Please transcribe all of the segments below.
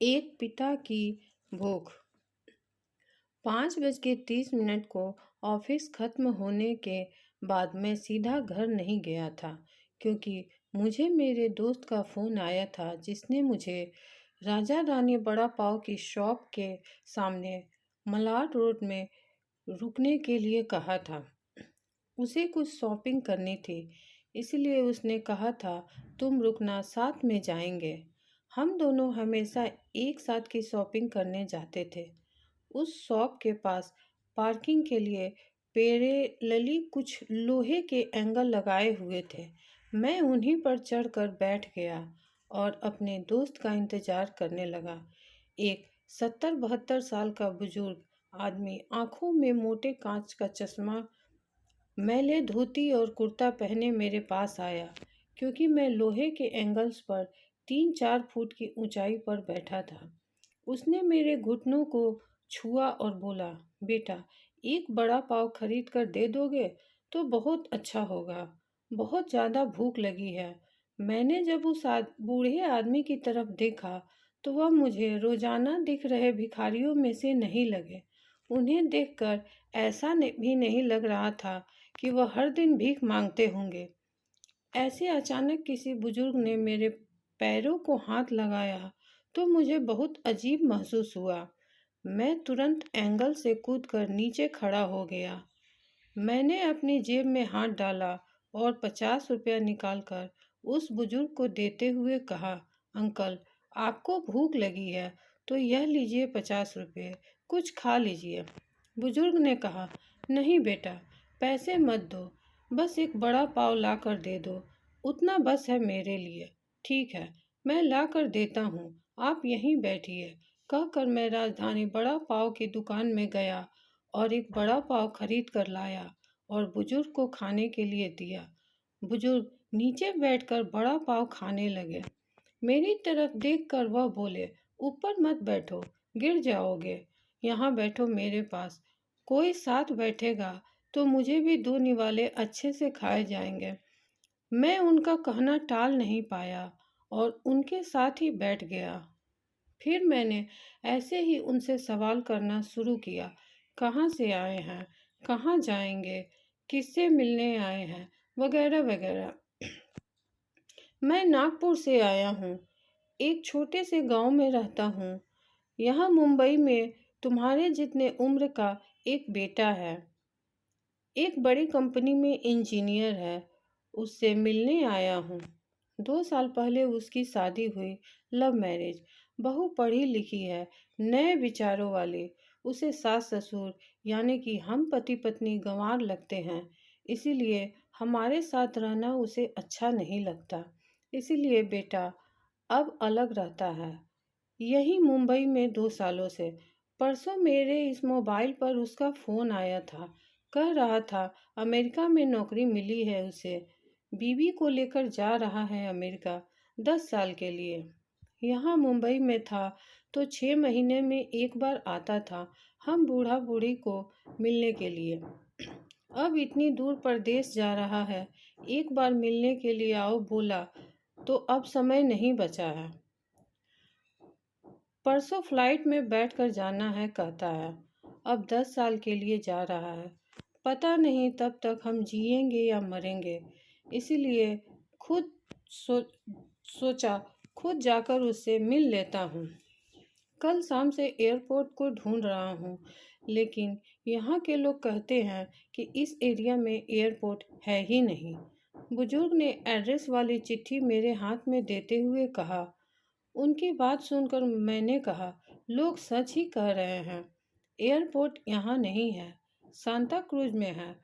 एक पिता की भूख। 5:30 को ऑफिस खत्म होने के बाद मैं सीधा घर नहीं गया था, क्योंकि मुझे मेरे दोस्त का फ़ोन आया था जिसने मुझे राजा रानी बड़ा पाव की शॉप के सामने मलाड रोड में रुकने के लिए कहा था। उसे कुछ शॉपिंग करनी थी, इसलिए उसने कहा था तुम रुकना, साथ में जाएंगे। हम दोनों हमेशा एक साथ की शॉपिंग करने जाते थे। उस शॉप के पास पार्किंग के लिए पैरेलली कुछ लोहे के एंगल लगाए हुए थे। मैं उन्हीं पर चढ़कर बैठ गया और अपने दोस्त का इंतजार करने लगा। एक 70-72 साल का बुजुर्ग आदमी, आंखों में मोटे कांच का चश्मा, मैले धोती और कुर्ता पहने मेरे पास आया, क्योंकि मैं लोहे के एंगल्स पर 3-4 फुट की ऊंचाई पर बैठा था। उसने मेरे घुटनों को छुआ और बोला, बेटा, एक बड़ा पाव खरीद कर दे दोगे तो बहुत अच्छा होगा, बहुत ज़्यादा भूख लगी है। मैंने जब उस बूढ़े आदमी की तरफ देखा तो वह मुझे रोजाना दिख रहे भिखारियों में से नहीं लगे। उन्हें देखकर ऐसा भी नहीं लग रहा था कि वह हर दिन भीख मांगते होंगे। ऐसे अचानक किसी बुजुर्ग ने मेरे पैरों को हाथ लगाया तो मुझे बहुत अजीब महसूस हुआ। मैं तुरंत एंगल से कूदकर नीचे खड़ा हो गया। मैंने अपनी जेब में हाथ डाला और 50 रुपया निकालकर उस बुजुर्ग को देते हुए कहा, अंकल, आपको भूख लगी है तो यह लीजिए 50 रुपये, कुछ खा लीजिए। बुजुर्ग ने कहा, नहीं बेटा, पैसे मत दो, बस एक बड़ा पाव ला कर दे दो, उतना बस है मेरे लिए। ठीक है, मैं ला कर देता हूँ, आप यहीं बैठिए। कहकर मैं राजधानी बड़ा पाव की दुकान में गया और एक बड़ा पाव खरीद कर लाया और बुजुर्ग को खाने के लिए दिया। बुजुर्ग नीचे बैठकर बड़ा पाव खाने लगे। मेरी तरफ देखकर वह बोले, ऊपर मत बैठो, गिर जाओगे, यहाँ बैठो मेरे पास। कोई साथ बैठेगा तो मुझे भी दो निवाले अच्छे से खाए जाएंगे। मैं उनका कहना टाल नहीं पाया और उनके साथ ही बैठ गया। फिर मैंने ऐसे ही उनसे सवाल करना शुरू किया, कहाँ से आए हैं, कहाँ जाएंगे, किससे मिलने आए हैं, वगैरह वगैरह। मैं नागपुर से आया हूँ, एक छोटे से गांव में रहता हूँ। यहाँ मुंबई में तुम्हारे जितने उम्र का एक बेटा है, एक बड़ी कंपनी में इंजीनियर है, उससे मिलने आया हूँ। 2 साल पहले उसकी शादी हुई, लव मैरिज। बहू पढ़ी लिखी है, नए विचारों वाली। उसे सास ससुर यानी कि हम पति पत्नी गंवार लगते हैं, इसीलिए हमारे साथ रहना उसे अच्छा नहीं लगता। इसीलिए बेटा अब अलग रहता है, यही मुंबई में 2 सालों से। परसों मेरे इस मोबाइल पर उसका फ़ोन आया था, कह रहा था अमेरिका में नौकरी मिली है उसे, बीवी को लेकर जा रहा है अमेरिका 10 साल के लिए। यहाँ मुंबई में था तो 6 महीने में एक बार आता था हम बूढ़ा बूढ़ी को मिलने के लिए। अब इतनी दूर परदेश जा रहा है, एक बार मिलने के लिए आओ बोला तो अब समय नहीं बचा है। परसों फ्लाइट में बैठकर जाना है कहता है। अब 10 साल के लिए जा रहा है, पता नहीं तब तक हम जिएंगे या मरेंगे। इसीलिए खुद सो, सोचा खुद जाकर उससे मिल लेता हूँ। कल शाम से एयरपोर्ट को ढूंढ रहा हूँ, लेकिन यहाँ के लोग कहते हैं कि इस एरिया में एयरपोर्ट है ही नहीं। बुजुर्ग ने एड्रेस वाली चिट्ठी मेरे हाथ में देते हुए कहा। उनकी बात सुनकर मैंने कहा, लोग सच ही कह रहे हैं, एयरपोर्ट यहाँ नहीं है, सांता क्रूज में है।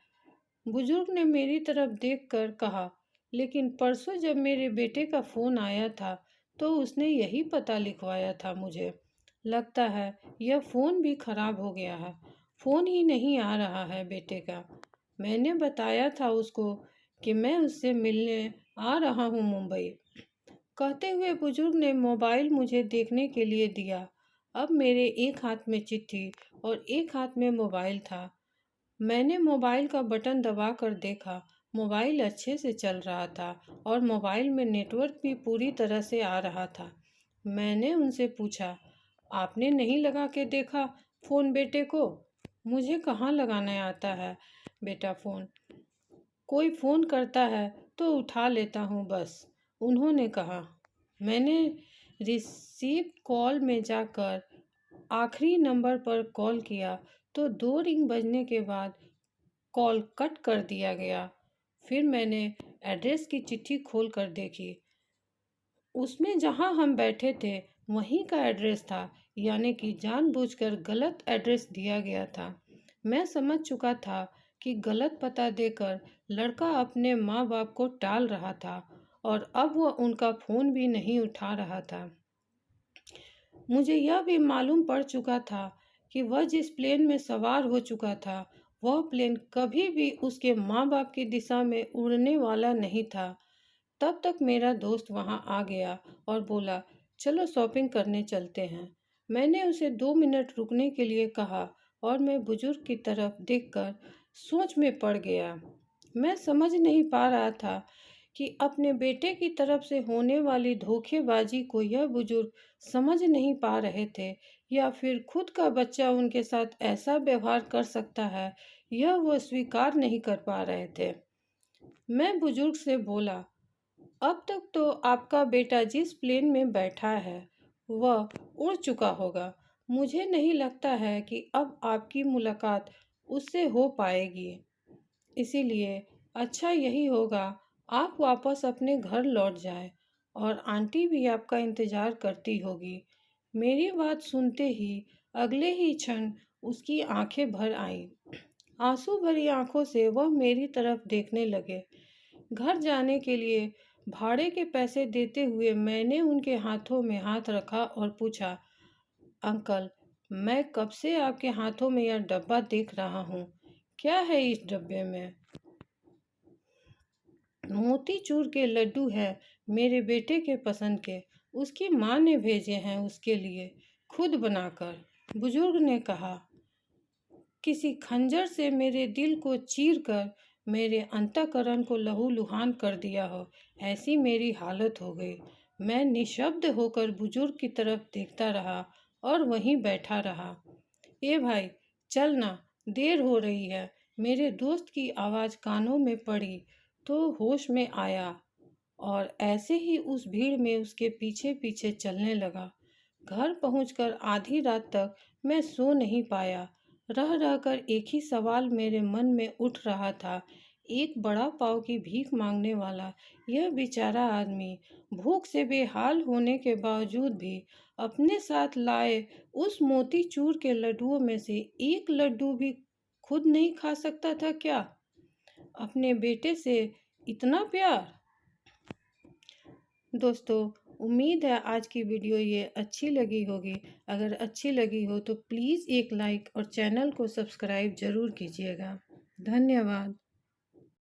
बुजुर्ग ने मेरी तरफ देखकर कहा, लेकिन परसों जब मेरे बेटे का फ़ोन आया था तो उसने यही पता लिखवाया था मुझे। लगता है यह फ़ोन भी खराब हो गया है, फ़ोन ही नहीं आ रहा है बेटे का। मैंने बताया था उसको कि मैं उससे मिलने आ रहा हूँ मुंबई। कहते हुए बुजुर्ग ने मोबाइल मुझे देखने के लिए दिया। अब मेरे एक हाथ में चिट्ठी और एक हाथ में मोबाइल था। मैंने मोबाइल का बटन दबाकर देखा, मोबाइल अच्छे से चल रहा था और मोबाइल में नेटवर्क भी पूरी तरह से आ रहा था। मैंने उनसे पूछा, आपने नहीं लगा के देखा फ़ोन बेटे को? मुझे कहाँ लगाने आता है बेटा फ़ोन, कोई फ़ोन करता है तो उठा लेता हूँ बस, उन्होंने कहा। मैंने रिसीव कॉल में जाकर आखिरी नंबर पर कॉल किया तो 2 रिंग बजने के बाद कॉल कट कर दिया गया। फिर मैंने एड्रेस की चिट्ठी खोल कर देखी। उसमें जहां हम बैठे थे वहीं का एड्रेस था, यानी कि जानबूझकर गलत एड्रेस दिया गया था। मैं समझ चुका था कि गलत पता देकर लड़का अपने माँ बाप को टाल रहा था और अब वह उनका फ़ोन भी नहीं उठा रहा था। मुझे यह भी मालूम पड़ चुका था कि वह जिस प्लेन में सवार हो चुका था वह प्लेन कभी भी उसके माँ बाप की दिशा में उड़ने वाला नहीं था। तब तक मेरा दोस्त वहां आ गया और बोला, चलो शॉपिंग करने चलते हैं। मैंने उसे 2 मिनट रुकने के लिए कहा और मैं बुजुर्ग की तरफ देखकर सोच में पड़ गया। मैं समझ नहीं पा रहा था कि अपने बेटे की तरफ से होने वाली धोखेबाजी को यह बुजुर्ग समझ नहीं पा रहे थे या फिर खुद का बच्चा उनके साथ ऐसा व्यवहार कर सकता है, यह वो स्वीकार नहीं कर पा रहे थे। मैं बुजुर्ग से बोला, अब तक तो आपका बेटा जिस प्लेन में बैठा है वह उड़ चुका होगा। मुझे नहीं लगता है कि अब आपकी मुलाकात उससे हो पाएगी। इसीलिए अच्छा यही होगा आप वापस अपने घर लौट जाएं और आंटी भी आपका इंतज़ार करती होगी। मेरी बात सुनते ही अगले ही क्षण उसकी आंखें भर आईं। आंसू भरी आंखों से वह मेरी तरफ देखने लगे। घर जाने के लिए भाड़े के पैसे देते हुए मैंने उनके हाथों में हाथ रखा और पूछा, अंकल, मैं कब से आपके हाथों में यह डब्बा देख रहा हूँ, क्या है इस डब्बे में? मोतीचूर के लड्डू है, मेरे बेटे के पसंद के, उसकी माँ ने भेजे हैं उसके लिए, खुद बनाकर, बुजुर्ग ने कहा। किसी खंजर से मेरे दिल को चीर कर मेरे अंतःकरण को लहूलुहान कर दिया हो, ऐसी मेरी हालत हो गई। मैं निशब्द होकर बुजुर्ग की तरफ देखता रहा और वहीं बैठा रहा। ए भाई, चल ना, देर हो रही है। मेरे दोस्त की आवाज़ कानों में पड़ी तो होश में आया और ऐसे ही उस भीड़ में उसके पीछे पीछे चलने लगा। घर पहुंचकर आधी रात तक मैं सो नहीं पाया। रह रहकर एक ही सवाल मेरे मन में उठ रहा था, एक बड़ा पाव की भीख मांगने वाला यह बेचारा आदमी भूख से बेहाल होने के बावजूद भी अपने साथ लाए उस मोतीचूर के लड्डुओं में से एक लड्डू भी खुद नहीं खा सकता था क्या? अपने बेटे से इतना प्यार। दोस्तों, उम्मीद है आज की वीडियो ये अच्छी लगी होगी। अगर अच्छी लगी हो तो प्लीज़ एक लाइक और चैनल को सब्सक्राइब ज़रूर कीजिएगा। धन्यवाद।